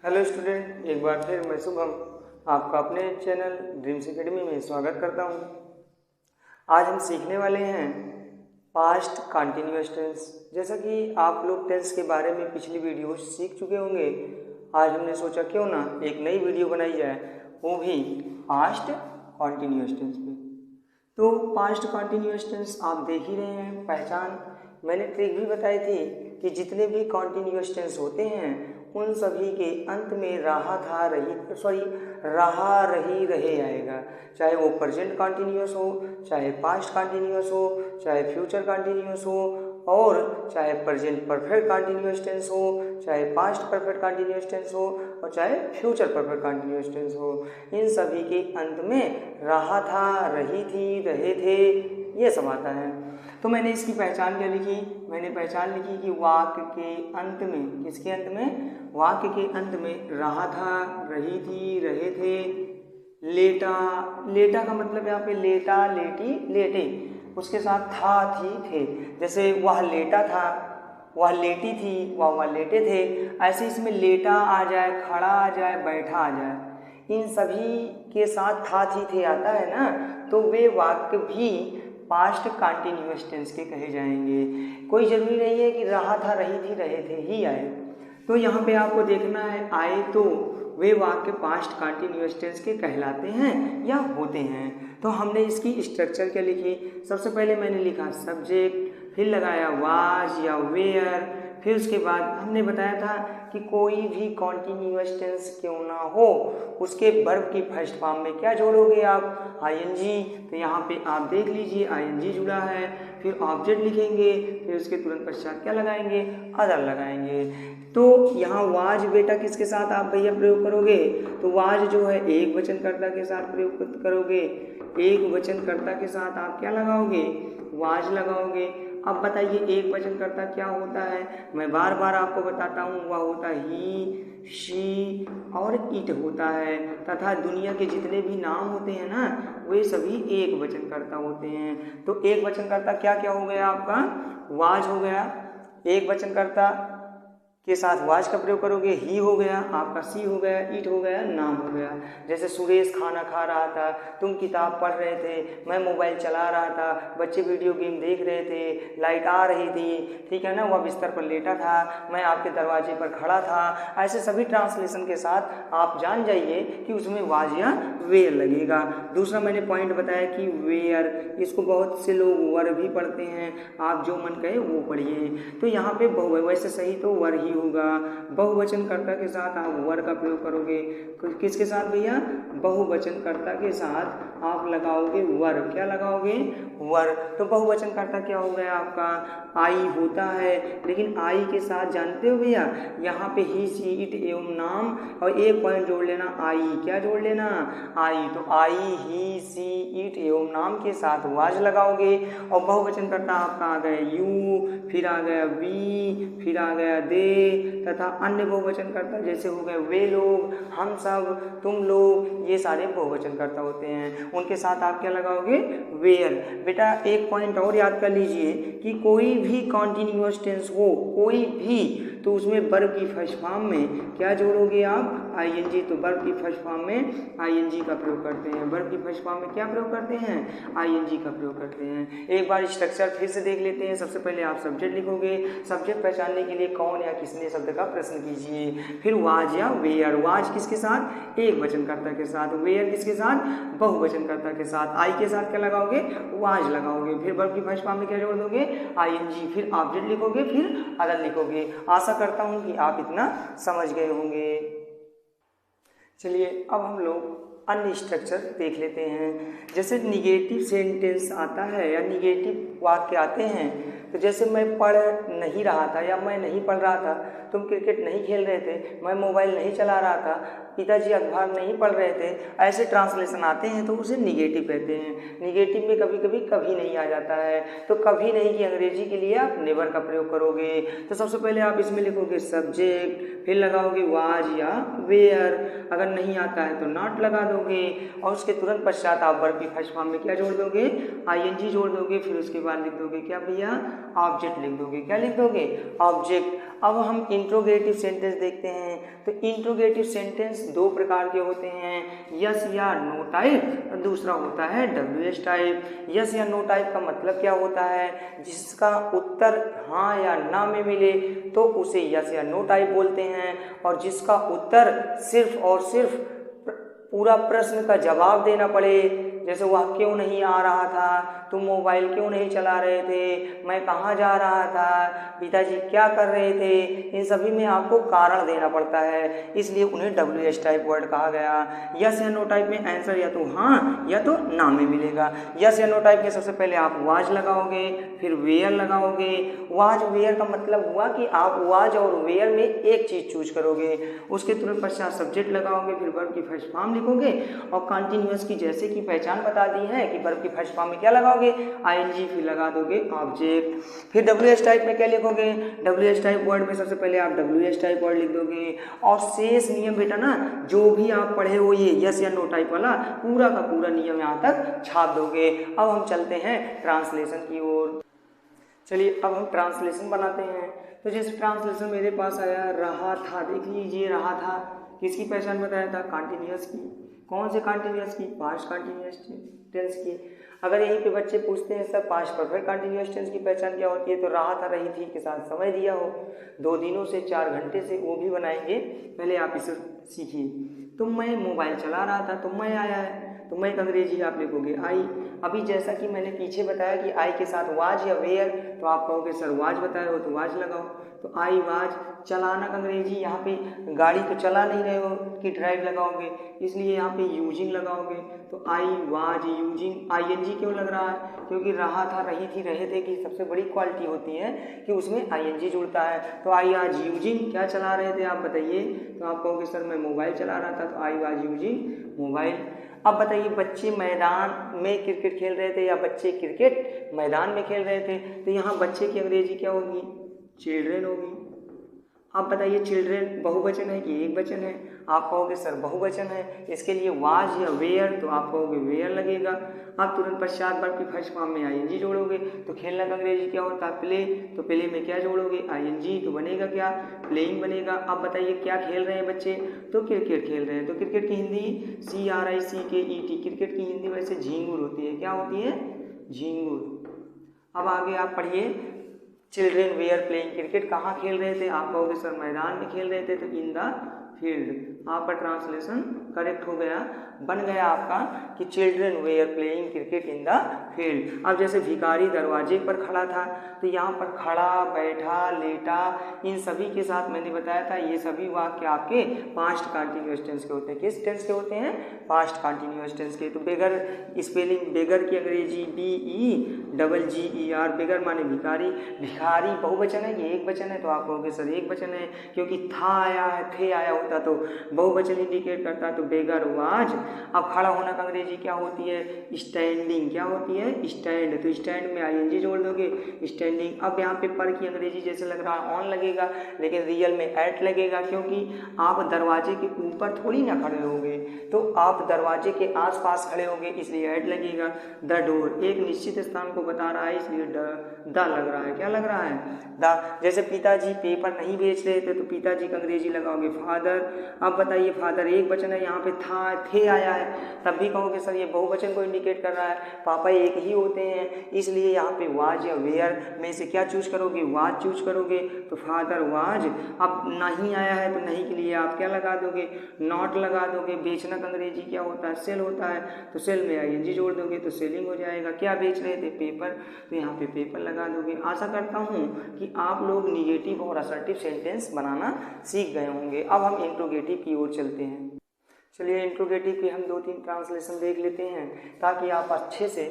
Hello student, एक बार फिर मैं शुभम आपका अपने चैनल ड्रीम्स एकेडमी में स्वागत करता हूं। आज हम सीखने वाले हैं पास्ट कंटिन्यूअस टेंस। जैसा कि आप लोग टेंस के बारे में पिछली वीडियो सीख चुके होंगे, आज हमने सोचा क्यों ना एक नई वीडियो बनाई जाए, वो भी पास्ट कंटिन्यूअस टेंस पे। तो पास्ट कंटिन्यूअस टेंस आप देख ही रहे हैं, पहचान मैंने ट्रिक भी बताई थी कि जितने भी कंटिन्यूअस टेंस होते हैं उन सभी के अंत में रहा रही रहे आएगा। चाहे वो प्रेजेंट कंटिन्यूअस हो, चाहे पास्ट कंटिन्यूअस हो, चाहे फ्यूचर कंटिन्यूअस हो, और चाहे प्रेजेंट परफेक्ट कंटिन्यूअस टेंस हो, चाहे पास्ट परफेक्ट कंटिन्यूअस टेंस हो, और चाहे फ्यूचर परफेक्ट कंटिन्यूअस टेंस हो, इन सभी के अंत में रहा था, रही थी, रहे थे, ये सब आता है। तो मैंने इसकी पहचान क्या लिखी? मैंने पहचान लिखी कि वाक्य के अंत में, किसके अंत में? वाक्य के अंत में रहा था, रही थी, रहे थे, लेटा। लेटा का मतलब यहाँ पे लेटा, लेटी, लेटे, उसके साथ था, थी, थे। जैसे वह लेटा था, वह लेटी थी, वह लेटे थे, ऐसे इसमें लेटा आ जाए, खड़ा आ जाए, बैठा आ जाए, इन सभी के साथ था, थी, थे आता है ना, तो वे वाक्य भी पास्ट कंटिन्यूअस टेंस के कहे जाएंगे। कोई जरूरी नहीं है कि रहा था, रही थी, रहे थे ही आए। तो यहाँ पे आपको देखना है आए तो वे वाक्य पास्ट कंटिन्यूअस टेंस के कहलाते हैं या होते हैं। तो हमने इसकी स्ट्रक्चर क्या लिखी? सबसे पहले मैंने लिखा सब्जेक्ट, फिर लगाया वाज या वेयर, फिर उसके बाद हमने बताया था कि कोई भी कॉन्टिन्यूअस टेंस क्यों ना हो, उसके वर्ब की फर्स्ट फॉर्म में क्या जोड़ोगे आप? आईएनजी। तो यहाँ पे आप देख लीजिए आईएनजी जुड़ा है, फिर ऑब्जेक्ट लिखेंगे, फिर उसके तुरंत पश्चात क्या लगाएंगे? अदर लगाएंगे। तो यहाँ वाज बेटा किसके साथ आप भैया प्रयोग करोगे? तो वाज जो है एक वचनकर्ता के साथ प्रयोग करोगे। एक वचनकर्ता के साथ आप क्या लगाओगे? वाज लगाओगे। अब बताइए एक वचनकर्ता क्या होता है? मैं बार बार आपको बताता हूँ, वह होता ही, शी और इट होता है, तथा दुनिया के जितने भी नाम होते हैं ना, वे सभी एक वचनकर्ता होते हैं। तो एक वचनकर्ता क्या क्या हो गया आपका? वाज हो गया, एक वचनकर्ता के साथ वाज का प्रयोग करोगे, ही हो गया आपका, सी हो गया, इट हो गया, नाम हो गया। जैसे सुरेश खाना खा रहा था, तुम किताब पढ़ रहे थे, मैं मोबाइल चला रहा था, बच्चे वीडियो गेम देख रहे थे, लाइट आ रही थी, ठीक है ना, वह बिस्तर पर लेटा था, मैं आपके दरवाजे पर खड़ा था। ऐसे सभी ट्रांसलेशन के साथ आप जान जाइए कि उसमें वाज या वेयर लगेगा। दूसरा मैंने पॉइंट बताया कि वेयर, इसको बहुत से लोग वर भी पढ़ते हैं, आप जो मन कहे वो पढ़िए। तो यहाँ पे वैसे सही तो वर ही होगा। बहुवचनकर्ता के साथ आप वर का प्रयोग करोगे। किसके साथ भैया? बहुवचनकर्ता के साथ आप लगाओगे वर। क्या लगाओगे? वर। तो बहुवचनकर्ता क्या हो गया आपका? आई होता है, लेकिन आई के साथ जानते हो भैया, यहाँ पे ही, सी, इट एवं नाम, और एक पॉइंट जोड़ लेना आई। क्या जोड़ लेना? आई। तो आई, ही, सी, इट एवं नाम के साथ वाज लगाओगे। और बहुवचनकर्ता आपका आ गया यू, फिर आ गया वी, फिर आ गया दे, तथा अन्य बहुवचनकर्ता जैसे हो गए वे लोग, हम सब, तुम लोग, ये सारे बहुवचनकर्ता होते हैं। उनके साथ आप क्या लगाओगे? वेयर। बेटा एक पॉइंट और याद कर लीजिए कि कोई भी कॉन्टिन्यूअस टेंस हो, कोई भी, तो उसमें वर्ब की फर्स्ट फॉर्म में क्या जोड़ोगे आप? आईएनजी। तो वर्ब की फर्स्ट फॉर्म में आईएनजी का प्रयोग करते हैं। वर्ब की फर्स्ट फॉर्म में क्या प्रयोग करते हैं? आईएनजी का प्रयोग करते हैं। एक बार स्ट्रक्चर फिर से देख लेते हैं। सबसे पहले आप सब्जेक्ट लिखोगे, सब्जेक्ट पहचानने के लिए कौन या किसने शब्द का प्रश्न कीजिए। फिर वाज या वेयर, वाज किसके साथ? एक वचनकर्ता के साथ। वेयर किसके साथ? बहुवचनकर्ता के साथ। आई के साथ क्या लगाओगे? वाज लगाओगे। फिर वर्ब की फर्स्ट फॉर्म में क्या जोड़ दोगे? आईएनजी। फिर ऑब्जेक्ट लिखोगे, फिर अदर लिखोगे। आशा करता हूं कि आप इतना समझ गए होंगे। चलिए अब हम लोग अन्य स्ट्रक्चर देख लेते हैं। जैसे निगेटिव सेंटेंस आता है या निगेटिव वाक्य आते हैं, तो जैसे मैं पढ़ नहीं रहा था या मैं नहीं पढ़ रहा था, तुम क्रिकेट नहीं खेल रहे थे, मैं मोबाइल नहीं चला रहा था, पिताजी अखबार नहीं पढ़ रहे थे, ऐसे ट्रांसलेशन आते हैं तो उसे निगेटिव कहते हैं। निगेटिव में कभी कभी कभी नहीं आ जाता है, तो कभी नहीं की अंग्रेजी के लिए आप नेवर का प्रयोग करोगे। तो सबसे पहले आप इसमें लिखोगे सब्जेक्ट, फिर लगाओगे वाज या वेयर, अगर नहीं आता है तो नॉट लगा दोगे, और उसके तुरंत पश्चात आप वर्ब की फर्स्ट फॉर्म में क्या जोड़ दोगे? आईएनजी जोड़ दोगे। फिर उसके बाद लिख दोगे क्या भैया? ऑब्जेक्ट लिख दोगे। क्या लिख दोगे? ऑब्जेक्ट। अब हम इंट्रोगेटिव सेंटेंस देखते हैं। तो इंट्रोगेटिव सेंटेंस दो प्रकार के होते हैं, यस या नो टाइप, और दूसरा होता है WH टाइप। यस या नो टाइप का मतलब क्या होता है? जिसका उत्तर हाँ या ना में मिले तो उसे यस या नो टाइप बोलते हैं, और जिसका उत्तर सिर्फ और सिर्फ पूरा प्रश्न का जवाब देना पड़े, जैसे वह क्यों नहीं आ रहा था, तुम मोबाइल क्यों नहीं चला रहे थे, मैं कहाँ जा रहा था, पिताजी क्या कर रहे थे, इन सभी में आपको कारण देना पड़ता है, इसलिए उन्हें WH टाइप वर्ड कहा गया। यस या नो टाइप में आंसर या तो हाँ या तो ना में मिलेगा। यस या नो टाइप में सबसे पहले आप वाज लगाओगे, फिर वेयर लगाओगे। वाज वेयर का मतलब हुआ कि आप वाज और वेयर में एक चीज चूज करोगे, उसके तुरंत पश्चात सब्जेक्ट लगाओगे, फिर वर्ब की फर्स्ट फॉर्म लिखोगे, और कंटिन्यूअस की जैसे कि पहचान बता दी है कि वर्ब की फर्स्ट फॉर्म में क्या लगाओगे? ING, फिर लगा दोगे ऑब्जेक्ट। फिर WH टाइप में क्या लिखोगे? WH टाइप वर्ड में सबसे पहले आप WH टाइप वर्ड लिख दोगे, और शेष नियम बेटा ना जो भी आप पढ़े हो ये यस या नो टाइप वाला पूरा का पूरा नियम यहाँ तक छाप दोगे। अब हम चलते हैं ट्रांसलेशन की ओर। चलिए अब हम ट्रांसलेशन बनाते हैं। तो जैसे ट्रांसलेशन मेरे पास आया रहा था, देख लीजिए रहा था किसकी पहचान बताया था? कंटिन्यूअस की। कौन से कंटिन्यूअस की? पास्ट कंटिन्यूअस टेंस की। अगर यहीं पे बच्चे पूछते हैं sir past perfect continuous tense की पहचान क्या होती है, तो रहा था रही थी के साथ समय दिया हो 2 दिनों से 4 घंटे से, वो भी बनाएंगे। पहले आप इसे सीखिए। तो मैं मोबाइल चला रहा था, तो मैं आया है, तो मैं अंग्रेजी आप लिखोगे आई। अभी जैसा कि मैंने पीछे बताया कि आई के साथ वाज या वेयर, तो आप कहोगे सर वाज बताए हो तो वाज लगाओ। तो आई वाज। चलाना का अंग्रेजी, यहाँ पे गाड़ी तो चला नहीं रहे हो कि ड्राइव लगाओगे, इसलिए यहाँ पे यूजिंग लगाओगे। तो आई वाज यूजिंग। ING क्यों लग रहा है? क्योंकि रहा था रही थी रहे थे की सबसे बड़ी क्वालिटी होती है कि उसमें ING जुड़ता है। तो आई आज यूजिंग, क्या चला रहे थे आप बताइए? तो आप कहोगे सर मैं मोबाइल चला रहा था, तो आई वाज यूजिंग मोबाइल। अब बताइए बच्चे मैदान में क्रिकेट खेल रहे थे या बच्चे क्रिकेट मैदान में खेल रहे थे, तो यहाँ बच्चे की अंग्रेजी क्या होगी? चिल्ड्रेन होगी। अब बताइए चिल्ड्रेन बहुवचन है कि एक वचन है? आप कहोगे सर बहुवचन है, इसके लिए वाज या वेयर, तो आप कहोगे वेयर लगेगा। अब तुरंत पश्चात वर्ब की फर्स्ट फॉर्म में ING जोड़ोगे, तो खेलना का अंग्रेजी क्या होता है? प्ले। तो प्ले में क्या जोड़ोगे? ING, तो बनेगा क्या? प्लेइंग बनेगा। अब बताइए क्या खेल रहे हैं बच्चे? तो क्रिकेट खेल रहे हैं। तो क्रिकेट की हिंदी CRICKET, क्रिकेट की हिंदी वैसे झींगुर होती है। क्या होती है? झींगुर। अब आगे आप पढ़िए, चिल्ड्रेन वेयर प्लेइंग क्रिकेट, कहाँ खेल रहे थे? आप कहोगे सर मैदान में खेल रहे थे, तो इन द फील्ड। आपका ट्रांसलेशन करेक्ट हो गया, बन गया आपका कि children were playing cricket in the field. अब जैसे भिखारी दरवाजे पर खड़ा था, तो यहाँ पर खड़ा, बैठा, लेटा, इन सभी के साथ मैंने बताया था ये सभी वाक्य आपके पास्ट कंटिन्यूअस टेंस के होते हैं। किस टेंस के होते हैं? पास्ट कंटिन्यूअस टेंस के। तो बेगर स्पेलिंग, बेगर की अंग्रेजी BEGGER, बेगर माने भिखारी। भिखारी बहुवचन है कि एक वचन है? तो आप कहोगे सर एक वचन है, क्योंकि था आया है, थे आया होता तो बहुवचन इंडिकेट करता, तो बेगर वाज। अब खड़ा होना का अंग्रेजी क्या होती है? स्टैंडिंग। क्या होती है? स्टैंड। तो स्टैंड में ING जोड़ दोगे, स्टैंडिंग। अब यहाँ पे पर की अंग्रेजी जैसे लग रहा है ऑन लगेगा, लेकिन रियल में एट लगेगा, क्योंकि आप दरवाजे के ऊपर थोड़ी ना खड़े होगे, तो आप दरवाजे के आसपास खड़े होगे, इसलिए एट लगेगा। द डोर, एक निश्चित स्थान को बता रहा है, इसलिए द लग रहा है। क्या लग रहा है? द। जैसे पिताजी पेपर नहीं बेच रहे थे, तो पिताजी का अंग्रेजी लगाओगे फादर। अब बताइए फादर एक वचन है, यहाँ पे था, थे आया है, तब भी कहोगे सर ये बहुवचन को इंडिकेट कर रहा है, पापा एक ही होते हैं, इसलिए यहाँ पे वाज या वेयर में से क्या चूज करोगे? वाज चूज करोगे, तो फादर वाज। अब नहीं आया है, तो नहीं के लिए आप क्या लगा दोगे? नॉट लगा दोगे। बेचना का अंग्रेजी क्या होता है? सेल होता है, तो सेल में ING जोड़ दोगे, तो सेलिंग हो जाएगा। क्या बेच रहे थे? पेपर, तो यहाँ पे पेपर लगा दोगे। आशा करता हूँ कि आप लोग निगेटिव और असर्टिव सेंटेंस बनाना सीख गए होंगे। अब हम इंट्रोगेटिव की ओर चलते हैं। चलिए इंट्रोगेटिव के हम 2-3 ट्रांसलेशन देख लेते हैं, ताकि आप अच्छे से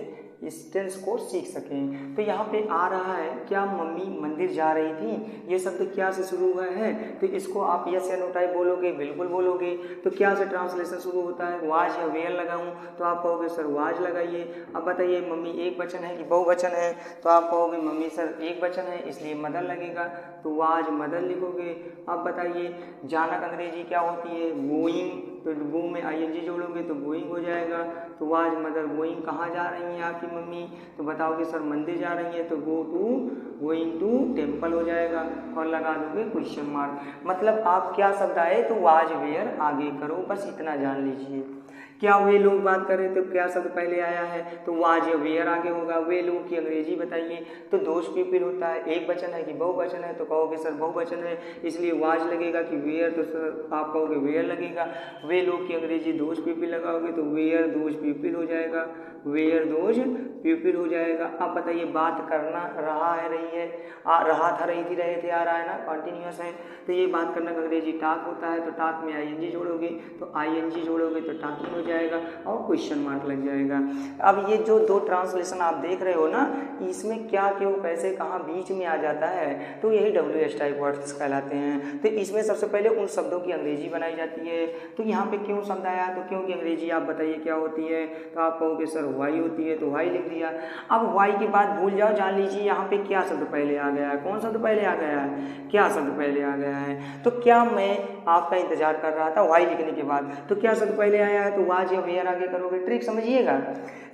इस टेंस को सीख सकें। तो यहाँ पे आ रहा है, क्या मम्मी मंदिर जा रही थी? ये शब्द क्या से शुरू हुआ है? तो इसको आप यस या नो टाइप बोलोगे? बिल्कुल बोलोगे। तो क्या से ट्रांसलेशन शुरू होता है? वाज या वेयर लगाऊं? तो आप कहोगे सर वाज लगाइए। अब बताइए मम्मी एक वचन है कि बहुवचन है? तो आप कहोगे मम्मी सर एक वचन है, इसलिए मदर लगेगा, तो वाज मदर लिखोगे। अब बताइए जाना का अंग्रेजी क्या होती है? गोइंग। तो गो में आईएनजी जोड़ोगे तो गोइंग हो जाएगा। तो वाज मदर गोइंग, कहाँ जा रही हैं आपकी मम्मी, तो बताओगे सर मंदिर जा रही है, तो गोइंग टू टेम्पल हो जाएगा और लगा दोगे क्वेश्चन मार्क। मतलब आप क्या शब्द आए तो वाज वेयर आगे करो, बस इतना जान लीजिए। क्या वे लोग बात करें तो क्या शब्द पहले आया है, तो वाज या वेयर आगे होगा। वे लोग की अंग्रेजी बताइए, तो दोज पीपल होता है, एक वचन है कि बहुवचन है, तो कहोगे सर बहुवचन है इसलिए वाज लगेगा कि वेयर, तो सर आप कहोगे वेयर लगेगा। वे लोग की अंग्रेजी दोज पीपल लगाओगे तो वेयर दोज पीपल हो जाएगा, वेयर दोज पीपल हो जाएगा। अब बताइए बात करना रहा है रही है, रहा था रही थी रहे थे आ रहा है ना, कॉन्टिन्यूअस है, तो ये बात करना का अंग्रेजी टाक होता है, तो टाक में आईएनजी जोड़ोगे तो आईएनजी जोड़ोगे तो टाकिंग हो जाएगा और क्वेश्चन मार्क लग जाएगा। अब ये जो दो ट्रांसलेशन आप देख रहे हो ना, इसमें क्या क्यों कैसे कहाँ बीच में आ जाता है, तो यही WH टाइप वर्ड्स कहलाते हैं। तो इसमें सबसे पहले उन शब्दों की अंग्रेजी बनाई जाती है। तो यहाँ पे क्यों शब्द आया, तो क्यों की अंग्रेजी आप बताइए क्या होती है, तो आप कहोगे सर वाई होती है, तो वाई लिख दिया। अब वाई की बात भूल जाओ, जान लीजिए यहाँ पे क्या शब्द पहले आ गया है, कौन शब्द पहले आ गया है, क्या शब्द पहले आ गया है। तो क्या मैं आपका इंतजार कर रहा था वाई लिखने के बाद, तो क्या शब्द पहले आया है, तो वाज या वेयर आगे करोगे। ट्रिक समझिएगा,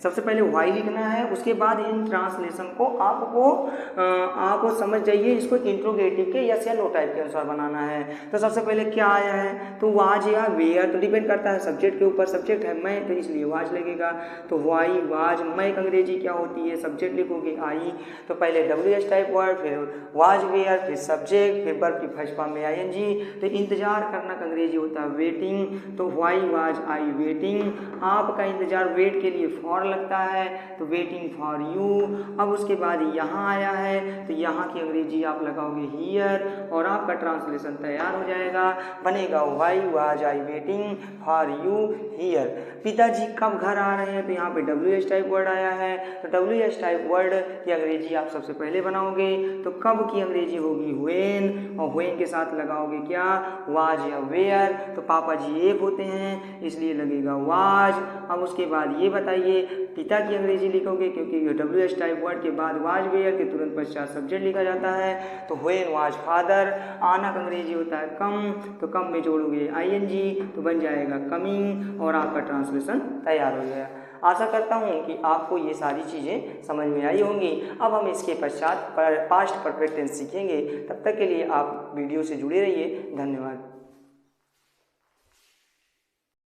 सबसे पहले वाई लिखना है, उसके बाद इन ट्रांसलेशन को आप समझ जाइए, इसको इंट्रोगेटिव के यस या नो टाइप के अनुसार बनाना है। तो सबसे पहले क्या आया है, तो वाज या वेयर, तो डिपेंड करता है सब्जेक्ट के ऊपर, सब्जेक्ट है मैं तो इसलिए वाज लगेगा, तो वाई वाज। मैं अंग्रेजी क्या होती है, सब्जेक्ट लिखोगे आई, तो पहले WH टाइप वर्ड, फिर वाज वेयर, फिर सब्जेक्ट, फिर वर्ब की फर्स्ट फॉर्म में आईएनजी। तो इंतजार करना का अंग्रेजी होता है वेटिंग, तो वाई वाज आई वेटिंग। आपका इंतजार वेट के लिए फॉर लगता है, तो वेटिंग फॉर यू। अब उसके बाद यहाँ आया है, तो यहाँ की अंग्रेजी आप लगाओगे हियर और आपका ट्रांसलेशन तैयार हो जाएगा, बनेगा why was I waiting for you here. पिताजी कब घर आ रहे हैं, तो यहाँ पे WH टाइप वर्ड आया है, तो WH टाइप वर्ड की अंग्रेजी आप सबसे पहले बनाओगे, तो कब की अंग्रेजी होगी व्हेन, और व्हेन के साथ लगाओगे क्या वाज या वेयर, तो पापा जी एक होते हैं इसलिए लगेगा वाज। अब उसके बाद ये बताइए पिता की अंग्रेजी लिखोगे, क्योंकि ये WH टाइप वर्ड के बाद वाज वेयर के तुरंत पश्चात सब्जेक्ट लिखा जाता है, तो व्हेन वाज फादर। आना का अंग्रेजी होता है कम, तो कम में जोड़ोगे आईएनजी तो बन जाएगा कमिंग और आपका ट्रांसलेशन तैयार हो गया। आशा करता हूँ कि आपको ये सारी चीज़ें समझ में आई होंगी। अब हम इसके पश्चात पास्ट परफेक्ट टेंस सीखेंगे, तब तक के लिए आप वीडियो से जुड़े रहिए। धन्यवाद।